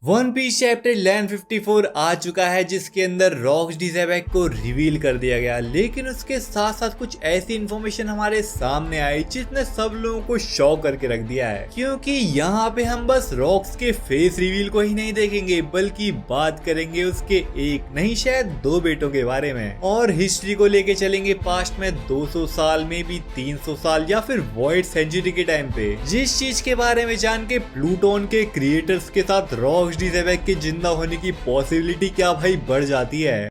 One piece chapter land 54 आ चुका है जिसके अंदर रॉक्स डिज़ेबेक को रिवील कर दिया गया, लेकिन उसके साथ साथ कुछ ऐसी इन्फॉर्मेशन हमारे सामने आई जिसने सब लोगों को शॉक करके रख दिया है। क्योंकि यहाँ पे हम बस रॉक्स के फेस रिवील को ही नहीं देखेंगे बल्कि बात करेंगे उसके एक नहीं शायद दो बेटों के बारे में, और हिस्ट्री को लेके चलेंगे पास्ट में 200 साल में भी 300 साल या फिर वॉइड सेंचुरी के टाइम पे। जिस चीज के बारे में जान के प्लूटोन के क्रिएटर्स के साथ रॉक्स डिज़ेबेक के जिंदा होने की पॉसिबिलिटी क्या भाई बढ़ जाती है।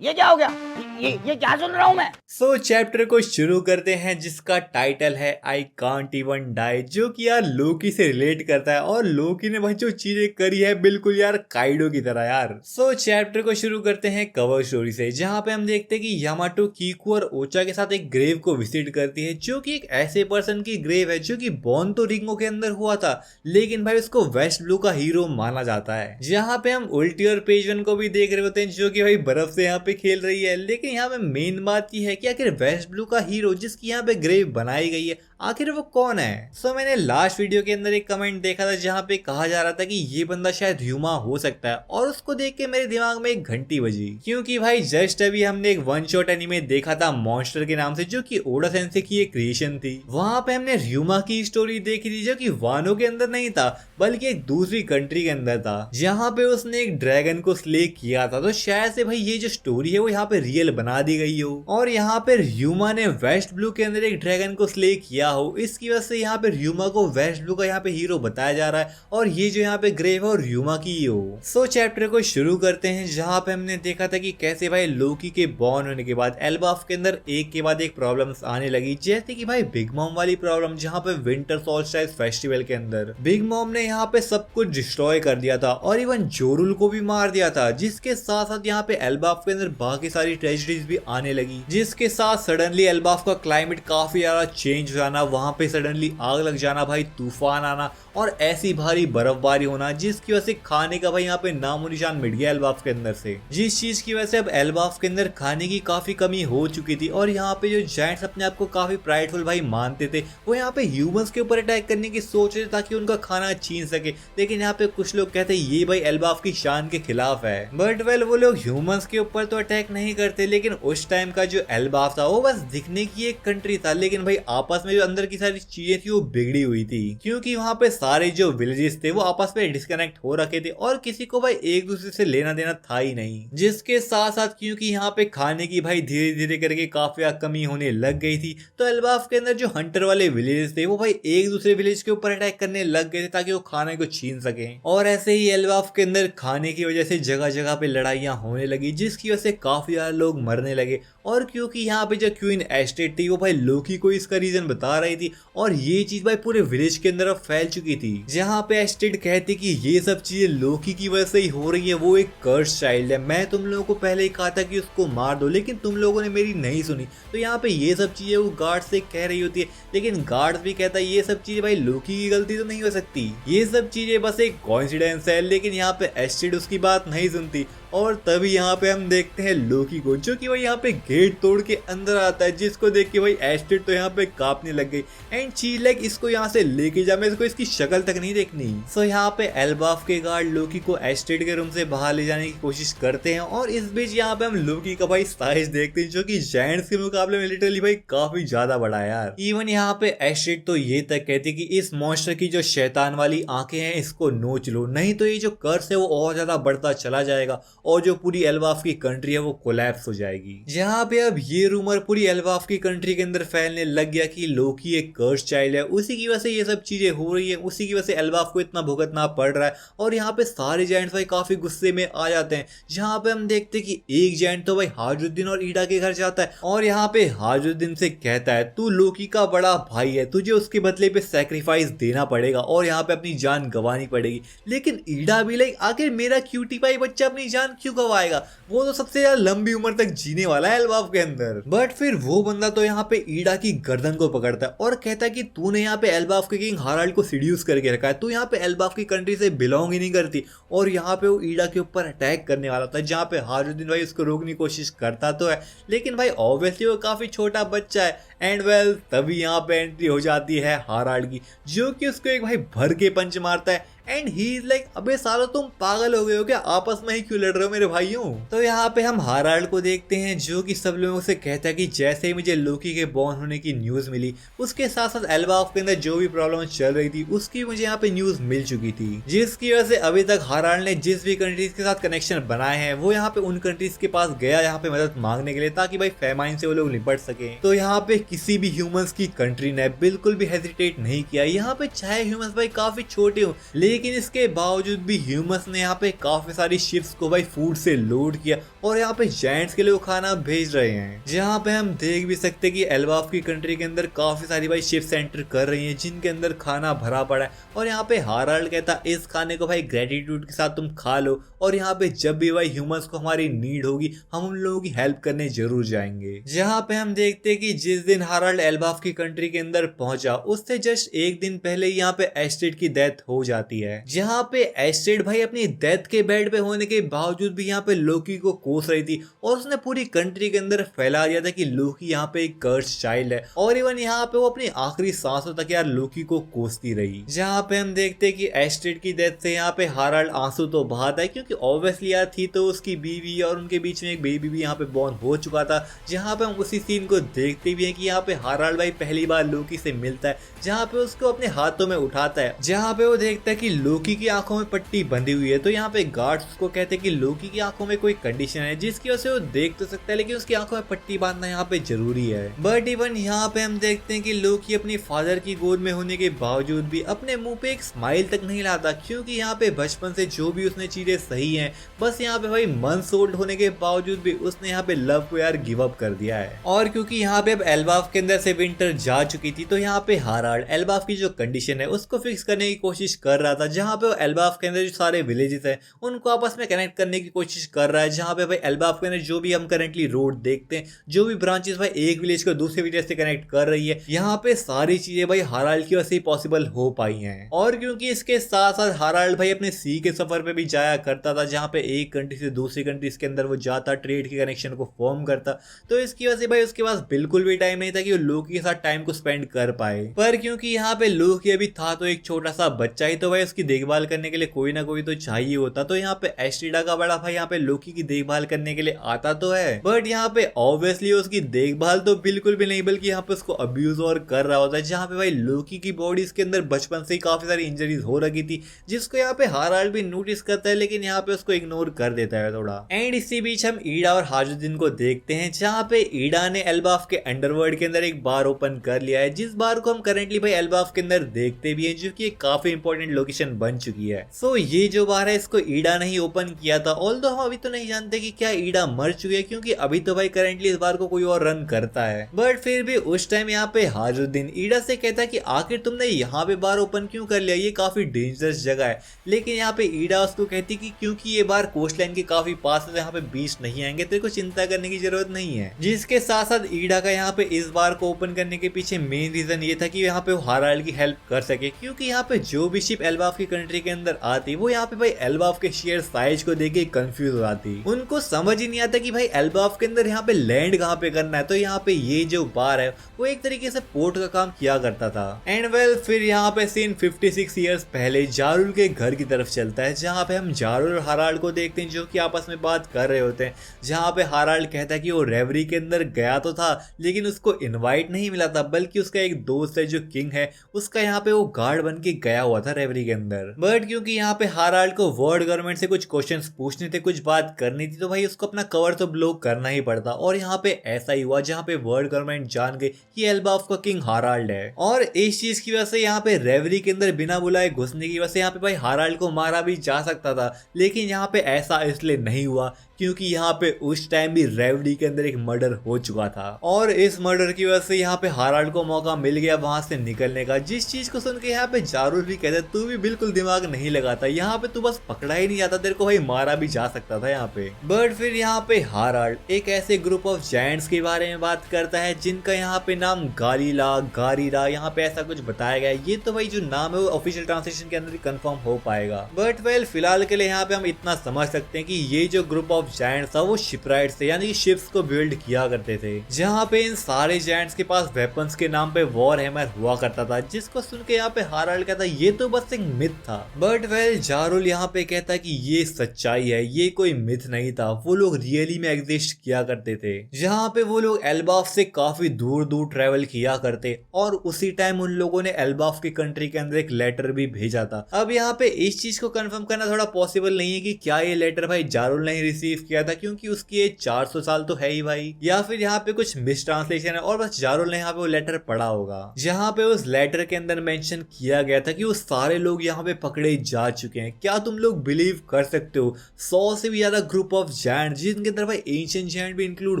ये क्या हो गया? ये क्या सुन रहा हूँ मैं? सो चैप्टर को शुरू करते हैं जिसका टाइटल है आई कांट इवन डाई, जो कि यार लोकी से रिलेट करता है और लोकी ने भाई जो चीजें करी है बिल्कुल यार काइडो की तरह यार। सो चैप्टर को शुरू करते हैं कवर स्टोरी से, जहाँ पे हम देखते हैं कि यामाटो कीकू और ओचा के साथ एक ग्रेव को विजिट करती है, जो कि एक ऐसे पर्सन की ग्रेव है जो कि बॉर्न तो रिंगो के अंदर हुआ था लेकिन भाई उसको वेस्ट ब्लू का हीरो माना जाता है। जहाँ पे हम उल्टी और पेज वन को भी देख रहे होते हैं जो कि भाई बर्फ से यहाँ पे खेल रही है, लेकिन यहाँ पे मेन बात ये है कि आखिर वेस्ट ब्लू का हीरो जिसकी यहाँ पे ग्रेव बनाई गई है आखिर वो कौन है। सो मैंने लास्ट वीडियो के अंदर एक कमेंट देखा था जहाँ पे कहा जा रहा था कि ये बंदा शायद ह्यूमा हो सकता है, और उसको देख के मेरे दिमाग में एक घंटी बजी, क्योंकि भाई जस्ट अभी हमने एक वन शॉट एनीमे देखा था मॉन्स्टर के नाम से जो कि ओडा सेंसे की एक क्रिएशन थी। वहां पे हमने ह्यूमा की स्टोरी देखी थी जो कि वानो के अंदर नहीं था बल्कि एक दूसरी कंट्री के अंदर था, जहाँ पे उसने एक ड्रैगन को स्ले किया था। तो शायद से भाई ये जो स्टोरी है वो यहाँ पे रियल बना दी गई हो और यहाँ पे ह्यूमा ने वेस्ट ब्लू के अंदर एक ड्रैगन को स्ले किया हो, इसकी वजह से यहाँ पे ह्यूमा को वेस्ट ब्लू का यहाँ पे हीरो बताया जा रहा है और ये जो यहाँ पे ग्रेव है और ह्यूमा की ही हो। सो चैप्टर को शुरू करते हैं जहाँ पे हमने देखा था कि कैसे भाई लोकी के बॉर्न होने के बाद एल्बाफ के अंदर एक के बाद एक प्रॉब्लम्स आने लगी, जैसे कि भाई बिग मॉम वाली प्रॉब्लम जहाँ पे विंटर सोल्स्टिस फेस्टिवल के अंदर बिग मॉम ने यहाँ पे सब कुछ डिस्ट्रॉय कर दिया था और इवन जोरुल को भी मार दिया था, जिसके साथ साथ यहाँ पे एल्बाफ के अंदर बाकी सारी ट्रेजेडीज भी आने लगी, जिसके साथ सडनली एल्बाफ का क्लाइमेट काफी ज्यादा चेंज हो जाना, वहां पे सडनली आग लग जाना, भाई तूफान आना और ऐसी भारी बर्फबारी होना जिसकी वजह से खाने का भाई यहाँ पे नामो निशान मिट गया एल्बाफ के अंदर से, जिस चीज की वजह से अब एल्बाफ के अंदर खाने की काफी कमी हो चुकी थी। और यहाँ पे जो जायंट्स अपने आप को काफी प्राइडफुल भाई मानते थे वो यहाँ पे ह्यूमंस के ऊपर अटैक करने की सोच रहे ताकि उनका खाना छीन सके, लेकिन यहाँ पे कुछ लोग कहते हैं ये भाई एल्बाफ की शान के खिलाफ है। बट वेल वो लोग ह्यूमंस के ऊपर तो अटैक नहीं करते, लेकिन उस टाइम का जो एल्बाफ था वो बस दिखने की एक कंट्री था, लेकिन भाई आपस में जो अंदर की सारी चीजें थी वो बिगड़ी हुई थी, क्योंकि वहाँ पे सारे जो विलेजेस थे वो आपस में डिस्कनेक्ट हो रखे थे और किसी को भाई एक दूसरे से लेना देना था ही नहीं। जिसके साथ साथ क्योंकि यहाँ पे खाने की भाई धीरे धीरे करके काफी कमी होने लग गई थी, तो एल्बाफ के अंदर जो हंटर वाले विलेजेस थे वो भाई एक दूसरे विलेज के ऊपर अटैक करने लग गए थे ताकि वो खाने को छीन सके। और ऐसे ही एल्बाफ के अंदर खाने की वजह से जगह जगह पे लड़ाइयां होने लगी, जिसकी वजह से काफी ज्यादा लोग मरने लगे। और क्योंकि यहाँ पे जो क्वीन एस्टेट थी वो भाई लोकी को इसका रीजन बता रही थी और ये चीज भाई पूरे विलेज के अंदर अब फैल चुकी थी, जहाँ पे एस्टेट कहती कि ये सब चीजें लोकी की वजह से ही हो रही है, वो एक कर्स चाइल्ड है, मैं तुम लोगों को पहले ही कहा था कि उसको मार दो लेकिन तुम लोगों ने मेरी नहीं सुनी। तो यहाँ पे ये सब चीजें वो गार्ड से कह रही होती है, लेकिन गार्ड भी कहता है ये सब चीजें भाई लोकी की गलती तो नहीं हो सकती, ये सब चीजें बस एक कोइंसिडेंस है, लेकिन यहाँ पे एस्टेट उसकी बात नहीं सुनती। और तभी यहाँ पे हम देखते हैं लोकी को जो कि भाई यहाँ पे गेट तोड़ के अंदर आता है, जिसको देख के भाई एस्टेट तो यहाँ पे कांपने लग गई एंड शी लाइक इसको यहाँ से लेके जा, मैं इसको इसकी शक्ल तक नहीं देखनी। सो यहाँ पे एल्बाफ के गार्ड लोकी को एस्टेट के रूम से बाहर ले जाने की कोशिश करते हैं और इस बीच यहाँ पे हम लोकी का भाई साइज देखते हैं जो कि जायंट्स के मुकाबले में लिटरली भाई काफी ज्यादा बड़ा है यार। इवन यहाँ पे एस्टेट तो ये तक कहती है कि इस मॉन्स्टर की जो शैतान वाली आंखें हैं इसको नोच लो, नहीं तो ये जो कर्स है वो और ज्यादा बढ़ता चला जाएगा और जो पूरी एल्बाफ की कंट्री है वो कोलैप्स हो जाएगी। जहाँ पे अब ये रूमर पूरी एल्बाफ की कंट्री के अंदर फैलने लग गया कि लोकी एक कर्स चाइल्ड है, उसी की वजह से ये सब चीजें हो रही है, उसी की वजह से एल्बाफ को इतना भुगतना पड़ रहा है। और यहाँ पे सारे जायंट्स भाई काफी गुस्से में आ जाते हैं, जहाँ पे हम देखते हैं कि एक जायंट तो भाई हाजुद्दीन और ईडा के घर जाता है और यहाँ पे हाजुद्दीन से कहता है तू लोकी का बड़ा भाई है, तुझे उसके बदले पे सैक्रिफाइस देना पड़ेगा और यहाँ पे अपनी जान गंवानी पड़ेगी। लेकिन ईडा भी लाइक आखिर मेरा क्यूटी पाई बच्चा अपनी जान क्यों गवाएगा, वो तो सबसे ज्यादा लंबी उम्र तक जीने वाला है एल्बाफ के अंदर। बट फिर वो बंदा तो यहाँ पे ईडा की गर्दन को पकड़ता है और कहता है कि तूने यहाँ पे एल्बाफ के किंग हाराल्ड को सीड्यूस करके रखा है, तू यहाँ पे एल्बाफ की कंट्री से बिलोंग ही नहीं करती। और यहाँ पे वो ईडा के ऊपर अटैक करने वाला था, जहाँ पे हाजुद्दीन भाई उसको रोकने की कोशिश करता तो है, लेकिन भाई ऑब्वियसली वो काफी छोटा बच्चा है एंड वेल तभी यहाँ पे एंट्री हो जाती है हाराल्ड की, जो कि उसको एक भाई भर के पंच मारता है एंड ही इज लाइक अबे सालो तुम पागल हो गए हो क्या, आपस में ही क्यों लड़ रहे हो मेरे भाइयों। तो यहाँ पे हम हाराल्ड को देखते हैं जो कि सब लोगों से कहता है कि जैसे ही मुझे लोकी के बॉर्न होने की न्यूज मिली, उसके साथ साथ एल्बाफ के अंदर जो भी प्रॉब्लम चल रही थी उसकी मुझे यहाँ पे न्यूज मिल चुकी थी, जिसकी वजह से अभी तक हाराल्ड ने जिस भी कंट्रीज के साथ कनेक्शन बनाए हैं वो यहाँ पे उन कंट्रीज के पास गया यहाँ पे मदद मांगने के लिए, ताकि भाई फेमाइन से वो लोग निपट सके। तो यहाँ पे किसी भी ह्यूमंस की कंट्री ने बिल्कुल भी हेजिटेट नहीं किया। यहाँ पे चाहे ह्यूमंस भाई काफी छोटे हो, लेकिन इसके बावजूद भी ह्यूमंस ने यहाँ पे काफी सारी शिप्स को भाई फूड से लोड किया और यहाँ पे जायंट्स के लिए खाना भेज रहे हैं। जहाँ पे हम देख भी सकते कि एल्बाफ की कंट्री के अंदर काफी सारी भाई शिप्स एंटर कर रही हैं जिनके अंदर खाना भरा पड़ा है, और यहाँ पे हाराल्ड कहता इस खाने को भाई ग्रेटिट्यूड के साथ तुम खा लो, और यहाँ पे जब भी भाई ह्यूमंस को हमारी नीड होगी हम उन लोगों की हेल्प करने जरूर जाएंगे। जहाँ पे हम देखते हैं कि जिस दिन हाराल्ड एल्बाफ की कंट्री के अंदर पहुंचा उससे जस्ट एक दिन पहले यहाँ पे एस्टेड की डेथ हो जाती है। जहाँ पे एस्टेड भाई अपनी डेथ के बेड पे होने के बावजूद भी यहाँ पे लोकी को कोस रही थी, और उसने पूरी कंट्री के अंदर फैला दिया था कि लोकी यहाँ पे एक कर्स चाइल्ड है, और इवन यहाँ पे वो अपनी आखिरी सांसों तक यार लोकी को कोसती रही। जहाँ पे हम देखते हैं कि एस्टेड की डेथ से यहाँ पे हाराल्ड आंसू तो बहाता है, क्योंकि ऑब्वियसली यार थी तो उसकी बीवी और उनके बीच में एक बेबी भी यहाँ पे बॉर्न हो चुका था। जहाँ पे हम उसी सीन को देखते भी हैं कि यहाँ पे हाराल्ड भाई पहली बार लोकी से मिलता है, जहाँ पे उसको अपने हाथों में उठाता है, जहाँ पे वो देखता है कि लोकी की आंखों में पट्टी बंधी हुई है। तो यहाँ पे गार्ड्स उसको कहते हैं कि लोकी की आंखों में कोई कंडीशन है जिसकी वजह से वो देख तो सकता है, लेकिन उसकी आंखों में पट्टी बांधना यहाँ पे जरूरी है। बट इवन यहाँ पे हम देखते हैं कि लोकी अपनी फादर की गोद में होने के बावजूद भी अपने मुंह पे एक स्माइल तक नहीं लाता, क्योंकि यहाँ पे बचपन से जो भी उसने चीजें सही हैं, बस यहाँ पे भाई मंथ्स ओल्ड होने के बावजूद भी उसने यहाँ पे लव को यार गिव अप कर दिया है। और क्योंकि यहाँ पे अब एल्बाफ के अंदर से विंटर जा चुकी थी, तो यहाँ पे हाराल्ड एल्बाफ की जो कंडीशन है उसको फिक्स करने की कोशिश कर रहा था। जहाँ पे वो एल्बाफ के अंदर जो सारे विलेजेस है उनको आपस में कनेक्ट करने की कोशिश कर रहा है। जहाँ पे भाई एल्बाफ के अंदर जो भी हम करेंटली रोड देखते हैं, जो भी ब्रांचेस भाई एक विलेज को दूसरे विलेज से कनेक्ट कर रही है, यहाँ पे सारी चीजें भाई हाराल्ड की वजह से पॉसिबल हो पाई हैं। और क्योंकि इसके साथ साथ हाराल्ड भाई अपने सी के सफर पे भी जाया करता था, जहाँ पे एक कंट्री से दूसरी कंट्री के अंदर वो जाता, ट्रेड के कनेक्शन को फॉर्म करता, तो इसकी वजह से भाई उसके पास बिल्कुल भी टाइम नहीं था कि वो लोकी के साथ टाइम को स्पेंड कर पाए। पर क्योंकि यहाँ पे लोकी अभी था तो एक छोटा सा बच्चा ही, तो भाई उसकी देखभाल करने के लिए कोई ना कोई तो चाहिए होता। तो यहाँ पे एस्ट्रिडा का बड़ा भाई यहाँ पे लोकी की देखभाल करने के लिए आता तो है, बट यहाँ पे ऑब्वियसली उसकी देखभाल तो बिल्कुल भी नहीं, बल्कि यहाँ पे उसको अब्यूज और कर रहा होता है। जहाँ पे भाई लोकी की बॉडी के अंदर बचपन से ही काफी सारी इंजरीज हो रखी थी, जिसको यहाँ पे हाराल्ड भी नोटिस करता है, लेकिन यहाँ पे उसको इग्नोर कर देता है थोड़ा। एंड इसी बीच हम ईडा और हाजुद्दीन को देखते हैं, जहाँ पे ईडा ने एल्बाफ के अंडरवर्ल्ड के अंदर एक बार ओपन कर लिया है, जिस बार को हम करेंटली भाई एल्बाफ के अंदर देखते भी हैं, जो कि एक काफी इंपॉर्टेंट लोकेशन बन चुकी है। सो ये जो बार है इसको ईडा ने ही ओपन किया था, ऑल्दो हम अभी तो नहीं जानते कि क्या ईडा मर चुकी है, क्योंकि अभी तो भाई करेंटली इस बार को कोई और रन करता है। बट फिर भी उस टाइम यहाँ पे हाजुद्दीन ईडा से कहता है कि आखिर तुमने यहाँ पे बार ओपन क्यों कर लिया, ये काफी डेंजरस जगह है। लेकिन यहाँ पे ईडा उसको कहती कि क्योंकि ये बार कोस्ट लाइन के काफी पास है, यहाँ पे बीच नहीं आएंगे, तेरे को चिंता करने की जरूरत नहीं है। जिसके साथ साथ ईडा का यहाँ पे इस बार को ओपन करने के पीछे मेन रीजन ये था कि यहाँ पे वो हाराल्ड की हेल्प कर सके, क्योंकि यहाँ पे जो भी शिप एल्बाफ की कंट्री के अंदर आती वो यहाँ पे भाई एल्बाफ के शेयर साइज को देख के कंफ्यूज हो जाती। उनको समझ ही नहीं आता कि भाई एल्बाफ के अंदर यहाँ पे लैंड कहाँ पे करना है। तो यहाँ पे ये जो बार है वो एक तरीके से पोर्ट का काम किया करता था। एंड वेल फिर यहाँ पे सीन 56 ईयर्स पहले जारुल के घर की तरफ चलता है, जहाँ पे हम जारुल और हाराल्ड को देखते हैं जो कि आपस में बात कर रहे होते हैं। जहाँ पे हाराल्ड कहता है कि वो रेवरी के अंदर गया तो था, लेकिन उसको इनवाइट नहीं मिला था, बल्कि उसका एक दोस्त है जो किंग है, उसका यहाँ पे वो गार्ड बन के गया हुआ था रेवरी के अंदर। बट क्योंकि यहाँ पे हाराल्ड को वर्ल्ड गवर्नमेंट से कुछ क्वेश्चंस पूछने थे, कुछ बात करनी थी, तो भाई उसको अपना कवर तो ब्लॉक करना ही पड़ता। और यहाँ पे ऐसा ही हुआ, जहाँ पे वर्ल्ड गवर्नमेंट जान गई कि एल्बाफ का किंग हाराल्ड है। और इस चीज की वजह से यहाँ पे रेवरी के अंदर बिना बुलाए घुसने की वजह से यहाँ पे भाई हाराल्ड को मारा भी जा सकता था, लेकिन यहाँ पे ऐसा इसलिए नहीं हुआ क्योंकि यहाँ पे उस टाइम भी रेवरी के अंदर एक मर्डर हो चुका था, और इस मर्डर की वजह से यहाँ पे हाराल्ड को मौका मिल गया वहां से निकलने का। जिस चीज को सुन के यहाँ पे जारुल भी कहते तू भी बिल्कुल दिमाग नहीं लगाता, यहाँ पे तू बस पकड़ा ही नहीं जाता, तेरे को भाई मारा भी जा सकता था यहाँ पे। बट फिर यहाँ पे हाराल्ड एक ऐसे ग्रुप ऑफ जायंट्स के बारे में बात करता है जिनका यहाँ पे नाम गालीला गारीरा यहाँ पे ऐसा कुछ बताया गया है। ये तो भाई जो नाम है वो ऑफिशियल ट्रांसलेशन के अंदर ही कंफर्म हो पाएगा। बट वेल फिलहाल के लिए यहाँ पे हम इतना समझ सकते हैं कि ये जो ग्रुप ऑफ ऑफ जायंट्स था वो शिपराइट्स थे, यानी कि शिप्स को बिल्ड किया करते थे, जहाँ पे इन सारे जायंट्स के पास वेपन्स के नाम पे वॉर हैमर हुआ करता था, जिसको सुन के यहाँ पे हाराल्ड कहता ये तो बस एक मिथ था। बट वेल जारुल यहाँ पे कहता कि ये सच्चाई है, ये कोई मिथ नहीं था, वो लोग रियली में एग्जिस्ट किया करते थे, जहाँ पे वो लोग एल्बाफ से काफी दूर दूर ट्रेवल किया करते और उसी टाइम उन लोगों ने एल्बाफ की कंट्री के अंदर एक लेटर भी भेजा था। अब यहाँ पे इस चीज को कंफर्म करना थोड़ा पॉसिबल नहीं है कि क्या ये लेटर भाई जारुल ने रिसीव किया था, क्योंकि उसकी एज 400 साल तो है ही भाई, या फिर यहाँ पे कुछ मिस ट्रांसलेशन है और बस जारुल ने यहाँ पे वो लेटर पढ़ा होगा, जहाँ पे उस लेटर के अंदर मेंशन किया गया था कि वो सारे लोग यहाँ पे पकड़े जा चुके हैं। क्या तुम लोग बिलीव कर सकते हो 100 से भी ज्यादा ग्रुप ऑफ जायंट, जिनके अंदर भाई एंशिएंट जायंट भी इंक्लूड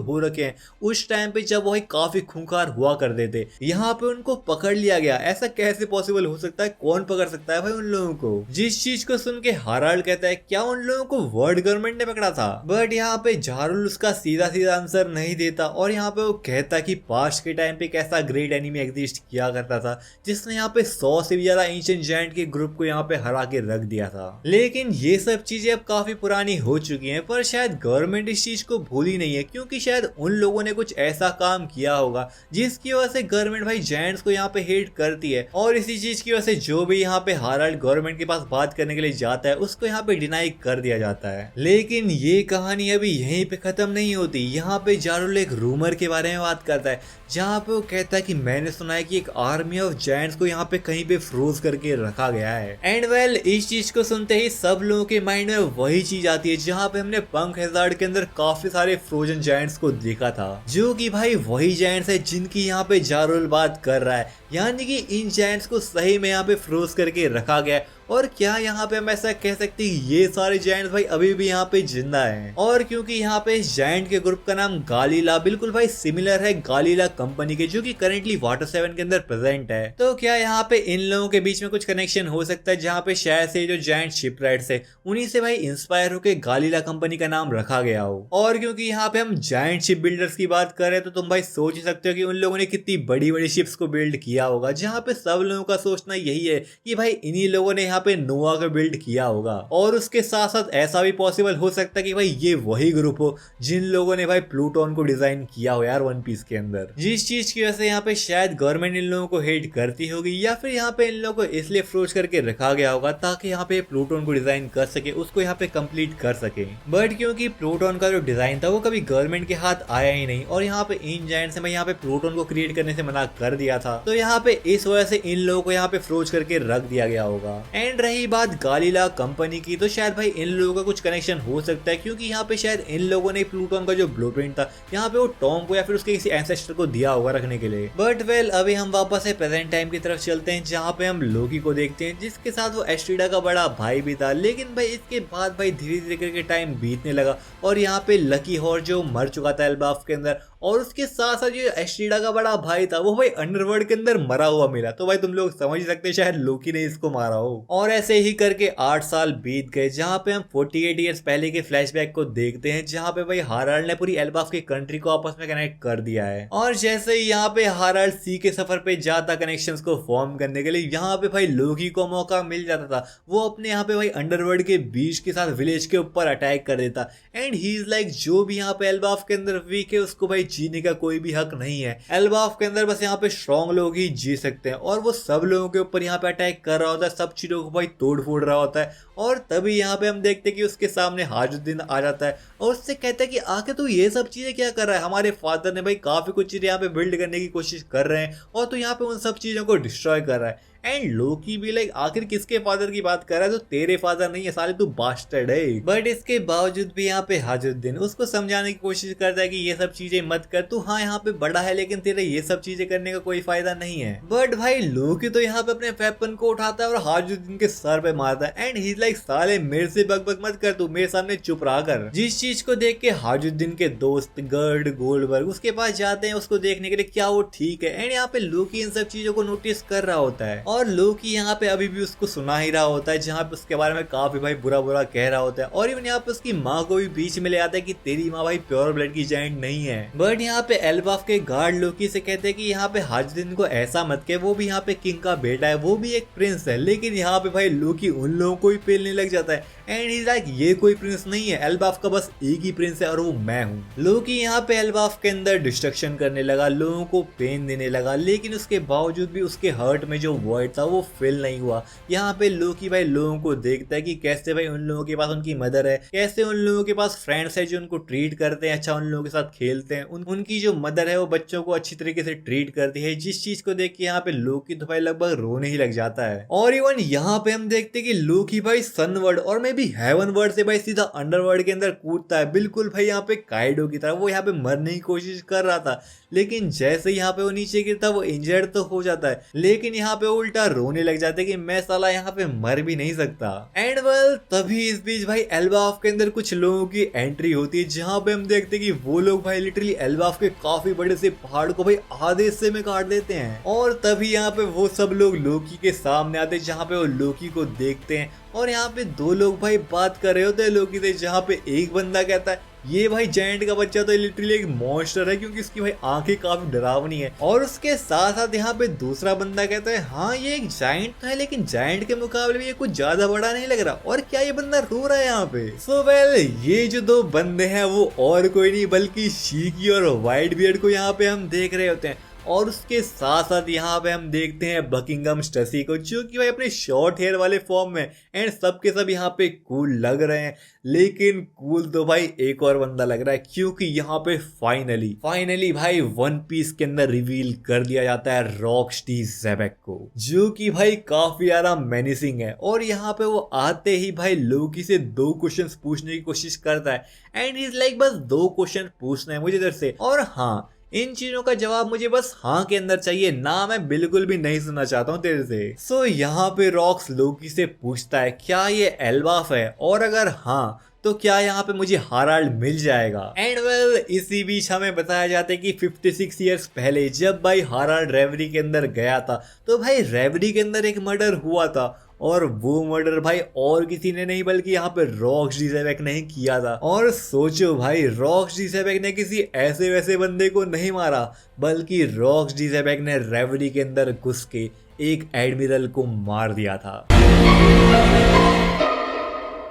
हो रखे हैं, उस टाइम पे जब वो काफी खूंखार हुआ करते थे, यहाँ पे उनको पकड़ लिया गया। ऐसा कैसे पॉसिबल हो सकता है, कौन पकड़ सकता है भाई उन लोगों को? जिस चीज को सुन के हाराल्ड कहता है क्या उन लोगों को वर्ल्ड गवर्नमेंट ने पकड़ा था? बट यहाँ पे जारुल उसका सीधा सीधा आंसर नहीं देता और यहाँ पे वो कहता कि पास्ट के टाइम पे कैसा ग्रेट एनिमी एग्जिस्ट किया करता था, जिसने यहाँ पे 100 से भी ज्यादा एंशिएंट जायंट के ग्रुप को यहाँ पे हरा के रख दिया था। लेकिन ये सब चीजें अब काफी पुरानी हो चुकी हैं, पर शायद गवर्नमेंट इस चीज को भूली नहीं है, क्योंकि शायद उन लोगों ने कुछ ऐसा काम किया होगा जिसकी वजह से गवर्नमेंट भाई जायंट्स को यहाँ पे हेट करती है, और इसी चीज की वजह से जो भी यहाँ पे हाराल्ड गवर्नमेंट के पास बात करने के लिए जाता है उसको यहाँ पे डिनाई कर दिया जाता है। लेकिन ये कहानी अभी यहीं पे खत्म नहीं होती। यहाँ पे जारुल एक रूमर के बारे में बात करता है, जहाँ पे वो कहता है कि मैंने सुना है कि एक आर्मी ऑफ जायंट्स को यहाँ पे कहीं पे फ्रोज करके रखा गया है। एंड वेल इस चीज को सुनते ही सब लोगों के माइंड में वही चीज आती है जहाँ पे हमने पंक हैजार्ड के अंदर काफी सारे फ्रोजन जायंट्स को देखा था, जो कि भाई वही जायंट्स है जिनकी यहाँ पे जारुल बात कर रहा है, यानी कि इन जायंट्स को सही में यहाँ पे फ्रोज करके रखा गया है। और क्या यहाँ पे हम ऐसा कह सकते हैं ये सारे जायंट्स भाई अभी भी यहाँ पे जिंदा हैं? और क्योंकि यहाँ पे इस जायंट के ग्रुप का नाम गालीला बिल्कुल भाई सिमिलर है गालीला कंपनी के, जो कि करेंटली वाटर 7 के अंदर प्रेजेंट है, तो क्या यहाँ पे इन लोगों के बीच में कुछ कनेक्शन हो सकता है, जहाँ पे शायद से जो जायंट शिपराइट्स है उन्हीं से भाई इंस्पायर होकर गालीला कंपनी का नाम रखा गया हो? और क्योंकि यहाँ पे हम जायंट शिप बिल्डर्स की बात कर रहे हैं, तो तुम भाई सोच ही सकते हो कि उन लोगों ने कितनी बड़ी बड़ी शिप्स को बिल्ड किया होगा, जहाँ पे सब लोगों का सोचना यही है कि भाई इन्हीं लोगों ने यहाँ पे नोआ को बिल्ड किया होगा। और उसके साथ साथ ऐसा भी पॉसिबल हो सकता है कि भाई ये वही ग्रुप हो जिन लोगों ने भाई प्लूटोन को डिजाइन किया हो यार वन पीस के अंदर, जिस चीज की वजह से यहाँ पे शायद गवर्नमेंट इन लोगों को हेट करती होगी, या फिर यहाँ पे इन लोगों को इसलिए फ्रोज करके रखा गया होगा ताकि यहाँ पे प्लूटोन को डिजाइन कर सके, उसको यहाँ पे कंप्लीट कर सके। बट क्योंकि प्लूटोन का जो डिजाइन था वो कभी गवर्नमेंट के हाथ आया ही नहीं, और यहाँ पे इन जायंट्स ने यहाँ पे प्लूटोन को क्रिएट करने से मना कर दिया था, तो यहाँ पे इस वजह से इन लोगों को यहाँ पे फ्रोज करके रख दिया गया होगा। एंड रही बात गालीला कंपनी की, तो शायद भाई इन लोगों का कुछ कनेक्शन हो सकता है, क्योंकि यहाँ पे शायद इन लोगों ने प्लूटोन का जो ब्लूप्रिंट था यहाँ पे वो टॉम को या फिर उसके किसी एंसेस्टर को दिया होगा रखने के लिए। बट वेल अभी हम वापस से प्रेजेंट टाइम की तरफ चलते हैं, जहाँ पे हम लोकी को देखते हैं, जिसके साथ वो एस्ट्रीडा का बड़ा भाई भी था। लेकिन भाई इसके बाद भाई धीरे धीरे करके टाइम बीतने लगा और यहाँ पे लकी हॉर जो मर चुका था एल्बाफ के अंदर, और उसके साथ साथ जो एस्ट्रीडा का बड़ा भाई था वो भाई अंडरवर्ल्ड के अंदर मरा हुआ मिला। तो भाई तुम लोग समझ ही सकते हैं शायद लोकी ने इसको मारा हो। और ऐसे ही करके 8 साल बीत गए, जहाँ पे हम 48 ईयर्स पहले के फ्लैशबैक को देखते हैं, जहाँ पे भाई हाराल्ड ने पूरी एल्बाफ की कंट्री को आपस में कनेक्ट कर दिया है। और जैसे ही यहाँ पे हाराल्ड सी के सफर पे जाता कनेक्शंस को फॉर्म करने के लिए, यहाँ पे भाई लोकी को मौका मिल जाता था, वो अपने यहाँ पे भाई अंडरवर्ल्ड के बीच के साथ विलेज के ऊपर अटैक कर देता। एंड ही इज लाइक जो भी यहाँ पे एल्बाफ के अंदर वीक है उसको भाई जीने का कोई भी हक नहीं है। एल्बाफ के अंदर बस यहाँ पे स्ट्रॉन्ग लोग ही जी सकते हैं, और वो सब लोगों के ऊपर यहाँ पे अटैक कर रहा होता है, सब चीजों को भाई तोड़ फोड़ रहा होता है। और तभी यहाँ पे हम देखते हैं कि उसके सामने हाजुद्दीन आ जाता है और उससे कहता है कि आके तू ये सब चीजें क्या कर रहा है, हमारे फादर ने भाई काफी कुछ चीजें यहाँ पे बिल्ड करने की कोशिश कर रहे हैं और तू यहाँ पे उन सब चीजों को डिस्ट्रॉय कर रहा है। एंड लोकी भी लाइक आखिर किसके फादर की बात कर रहा है, तो तेरे फादर नहीं है साले, तू बास्टर्ड है। बट इसके बावजूद भी यहाँ पे हाजुद्दीन उसको समझाने की कोशिश करता है कि ये सब चीजें मत कर, तू हाँ यहाँ पे बड़ा है लेकिन तेरे ये सब चीजें करने का कोई फायदा नहीं है। बट भाई लोकी तो यहाँ पे अपने वेपन को उठाता है और हाजुद्दीन के सर पे मारता है। एंड ही लाइक साले मेरे से बकबक मत कर, तू मेरे सामने चुप रहा कर। जिस चीज को देख के हाजुद्दीन के दोस्त गर्ड गोल्डबर्ग उसके पास जाते हैं उसको देखने के लिए क्या वो ठीक है। एंड यहाँ पे लोकी इन सब चीजों को नोटिस कर रहा होता है और लोकी यहाँ पे अभी भी उसको सुना ही रहा होता है, जहाँ पे उसके बारे में काफी भाई बुरा बुरा कह रहा होता है। और इवन यहाँ पे उसकी माँ को भी बीच में ले आता है कि तेरी माँ भाई प्योर ब्लड की जायंट नहीं है। बट यहाँ पे एल्बाफ के गार्ड लोकी से कहते हैं कि यहाँ पे हाजुद्दीन को ऐसा मत कह, वो भी यहाँ पे किंग का बेटा है, वो भी एक प्रिंस है। लेकिन यहाँ पे भाई लोकी उन लोगों को ही पेलने लग जाता है एंड ही लाइक ये कोई प्रिंस नहीं है, एल्बाफ का बस एक ही प्रिंस है और वो मैं हूँ। लोकी यहाँ पे एल्बाफ के अंदर डिस्ट्रक्शन करने लगा, लोगों को पेन देने लगा, लेकिन उसके बावजूद भी उसके हर्ट में जो वॉइड था वो फिल नहीं हुआ। यहाँ पे लोकी भाई लोगों को देखता है कि कैसे भाई उन लोगों के पास उनकी मदर है, कैसे उन लोगों के पास फ्रेंड्स है जो उनको ट्रीट करते हैं अच्छा, उन लोगों के साथ खेलते हैं, उनकी जो मदर है वो बच्चों को अच्छी तरीके से ट्रीट करती है। जिस चीज को देख के यहाँ पे लोकी तो भाई लगभग रोने ही लग जाता है। और इवन यहाँ पे हम देखते हैं कि लोकी भाई सनवर्ड और मे भी हेवन वर्ड से भाई सीधा अंडरवर्ल्ड के अंदर कूदता है, बिल्कुल भाई यहाँ पे काइडो की तरह। वो यहाँ पे मरने की कोशिश कर रहा था, लेकिन जैसे यहाँ पे वो नीचे गिरता वो इंजर्ड तो हो जाता है, लेकिन यहाँ पे उल्टा रोने लग जाते कि मैं साला यहाँ पे मर भी नहीं सकता। एंड वेल तभी इस बीच भाई एल्बाफ के अंदर कुछ लोगों की एंट्री होती है, जहाँ पे हम देखते हैं कि वो लोग भाई लिटरली एल्बाफ के काफी बड़े से पहाड़ को भाई आधे हिस्से में काट देते हैं। और तभी यहाँ पे वो सब लोग लोकी के सामने आते हैं, जहाँ पे वो लोकी को देखते हैं और यहाँ पे दो लोग भाई बात कर रहे होते हैं लोकी से, जहाँ पे एक बंदा कहता है ये भाई जायंट का बच्चा तो लिटरली एक मॉन्स्टर है क्योंकि इसकी भाई आंखें काफी डरावनी है। और उसके साथ साथ यहाँ पे दूसरा बंदा कहता है हाँ ये एक जायंट तो है, लेकिन जायंट के मुकाबले में ये कुछ ज्यादा बड़ा नहीं लग रहा। और क्या ये बंदा रो रहा है यहाँ पे? सो वेल ये जो दो बंदे हैं वो और कोई नहीं बल्कि शीकी और व्हाइट बियर्ड को यहाँ पे हम देख रहे होते हैं। और उसके साथ साथ यहाँ पे हम देखते हैं बकिंगम स्टसी को, जो कि भाई अपने शॉर्ट हेयर वाले फॉर्म में एंड सब के सब यहाँ पे कूल लग रहे हैं। लेकिन कूल तो भाई एक और बंदा लग रहा है, क्योंकि यहाँ पे फाइनली भाई वन पीस के अंदर रिवील कर दिया जाता है रॉकस्टी ज़ेबेक को, जो कि भाई काफी ज्यादा मेनिसिंग है। और यहाँ पे वो आते ही भाई लोकी से 2 क्वेश्चंस पूछने की कोशिश करता है एंड इज लाइक बस 2 क्वेश्चन पूछना है मुझे इधर से, और हाँ इन चीजों का जवाब मुझे बस हाँ के अंदर चाहिए, ना मैं बिल्कुल भी नहीं सुनना चाहता हूँ तेरे से। सो यहाँ पे रॉक्स लोकी से पूछता है क्या ये एल्बाफ है, और अगर हाँ तो क्या यहाँ पे मुझे हाराल्ड मिल जाएगा। एंड वेल इसी बीच हमें बताया जाता है कि 56 ईयर्स पहले जब भाई हाराल्ड रेवरी के अंदर गया था तो भाई रेवरी के अंदर एक मर्डर हुआ था, और वो मर्डर भाई और किसी ने नहीं बल्कि यहाँ पे रॉकस्टी ज़ेबेक ने ही किया था। और सोचो भाई रॉकस्टी ज़ेबेक ने किसी ऐसे वैसे बंदे को नहीं मारा, बल्कि रॉकस्टी ज़ेबेक ने रेवरी के अंदर घुस के एक एडमिरल को मार दिया था।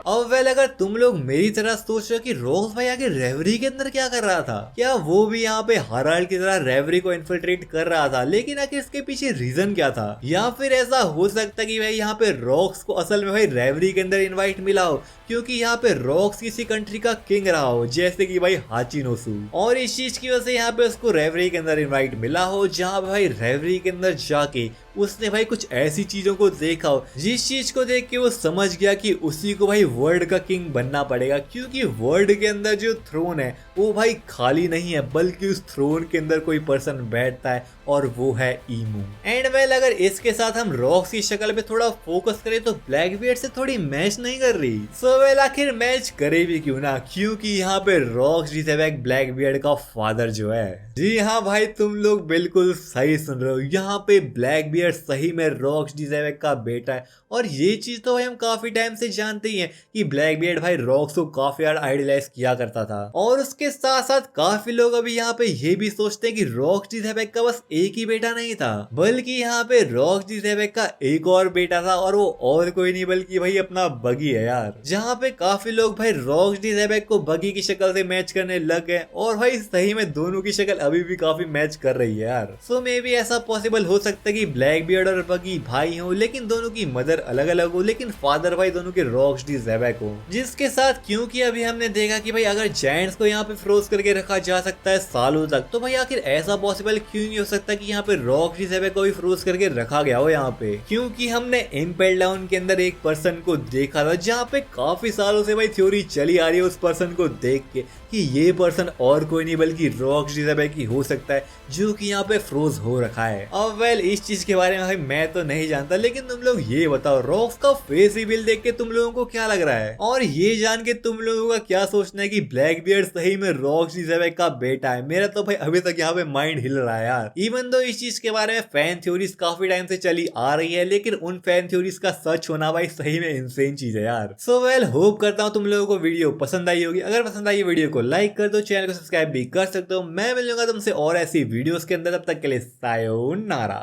अब वेल अगर तुम लोग मेरी तरह सोच रहे हो कि रॉक्स भाई आगे रेवरी के अंदर क्या कर रहा था, क्या वो भी यहाँ पे हाराल्ड की तरह रेवरी को इन्फिल्ट्रेट कर रहा था, लेकिन आखिर इसके पीछे रीजन क्या था? या फिर ऐसा हो सकता कि भाई यहाँ पे रॉक्स को असल में भाई रेवरी के अंदर इन्वाइट मिला हो, क्योंकि यहाँ पे रॉक्स किसी कंट्री का किंग रहा हो जैसे कि भाई हाचिनोसु, और इस चीज की वजह से यहाँ पे उसको रेवरी के अंदर इन्वाइट मिला हो, जहाँ भाई रेवरी के अंदर जाके उसने भाई कुछ ऐसी चीजों को देखा हो जिस चीज को देख के वो समझ गया कि उसी को भाई वर्ल्ड का किंग बनना पड़ेगा, क्योंकि वर्ल्ड के अंदर जो थ्रोन है वो भाई खाली नहीं है, बल्कि उस थ्रोन के अंदर कोई पर्सन बैठता है और वो है ईमू। एंड वेल अगर इसके साथ हम रॉक्स की शक्ल पे थोड़ा फोकस करें तो ब्लैकबियर्ड से थोड़ी मैच नहीं कर रही। सो वेल आखिर मैच करे भी क्यों ना, क्योंकि यहाँ पे रॉकस्टी ज़ेबेक ब्लैकबियर्ड का फादर जो है। जी हाँ भाई तुम लोग बिल्कुल सही सुन रहे हो, यहाँ पे ब्लैकबियर्ड सही में रॉकस्टी ज़ेबेक का बेटा है। और ये चीज तो भाई हम काफी टाइम से जानते ही हैं कि ब्लैकबियर्ड भाई रॉक्स को काफी यार आइडियलाइज किया करता था। और उसके साथ साथ काफी लोग अभी यहाँ पे ये भी सोचते हैं कि रॉकस्टी ज़ेबेक का बस एक ही बेटा नहीं था, बल्कि यहाँ पे रॉकस्टी ज़ेबेक का एक और बेटा था, और वो और कोई नहीं बल्कि भाई अपना बगी है यार। जहाँ पे काफी लोग भाई रॉकस्टी ज़ेबेक को बगी की शक्ल से मैच करने लग गए, और भाई सही में दोनों की शक्ल अभी भी काफी मैच कर रही है यार। सो मे बी ऐसा पॉसिबल हो सकता है कि ब्लैकबियर्ड और बगी भाई हो, लेकिन दोनों की मदर अलग अलग हो, लेकिन फादर भाई दोनों के रॉकस्टी ज़ेबेक हो। जिसके साथ क्योंकि अभी हमने देखा कि भाई अगर जायंट्स को यहाँ पे फ्रोज करके रखा जा सकता है सालों तक, तो भाई आखिर ऐसा पॉसिबल क्यों नहीं हो सकता कि यहाँ पे रॉकस्टी ज़ेबेक को भी फ्रोज करके रखा गया हो यहाँ पे? क्योंकि हमने इम्पेल डाउन के अंदर एक पर्सन को देखा था, जहाँ पे काफी सालों से भाई थ्योरी चली आ रही है उस पर्सन को देख के कि ये पर्सन और कोई नहीं बल्कि रॉकस्टी ज़ेबेक ही हो सकता है, जो कि यहाँ पे फ्रोज हो रखा है। अब वेल इस चीज के बारे में भाई मैं तो नहीं जानता, लेकिन तुम लोग ये बताओ रॉक्स का फेस रिवील देख के तुम लोगों को क्या लग रहा है, और ये जान के तुम लोगों का क्या सोचना है कि ब्लैकबियर्ड सही में रॉकस्टी ज़ेबेक का बेटा है? मेरा तो भाई अभी तक यहाँ पे माइंड हिल रहा है यार। इवन दो इस चीज के बारे में फैन थ्योरीज काफी टाइम से चली आ रही है, लेकिन उन फैन थ्योरीज का सच होना भाई सही में इंसेन चीज है यार। सो वेल होप करता हूँ तुम लोगों को वीडियो पसंद आई होगी। अगर पसंद आई वीडियो को लाइक कर दो, चैनल को सब्सक्राइब भी कर सकते हो। मैं मिलूंगा तुमसे और ऐसी वीडियोस के अंदर, तब तक के लिए सायोनारा।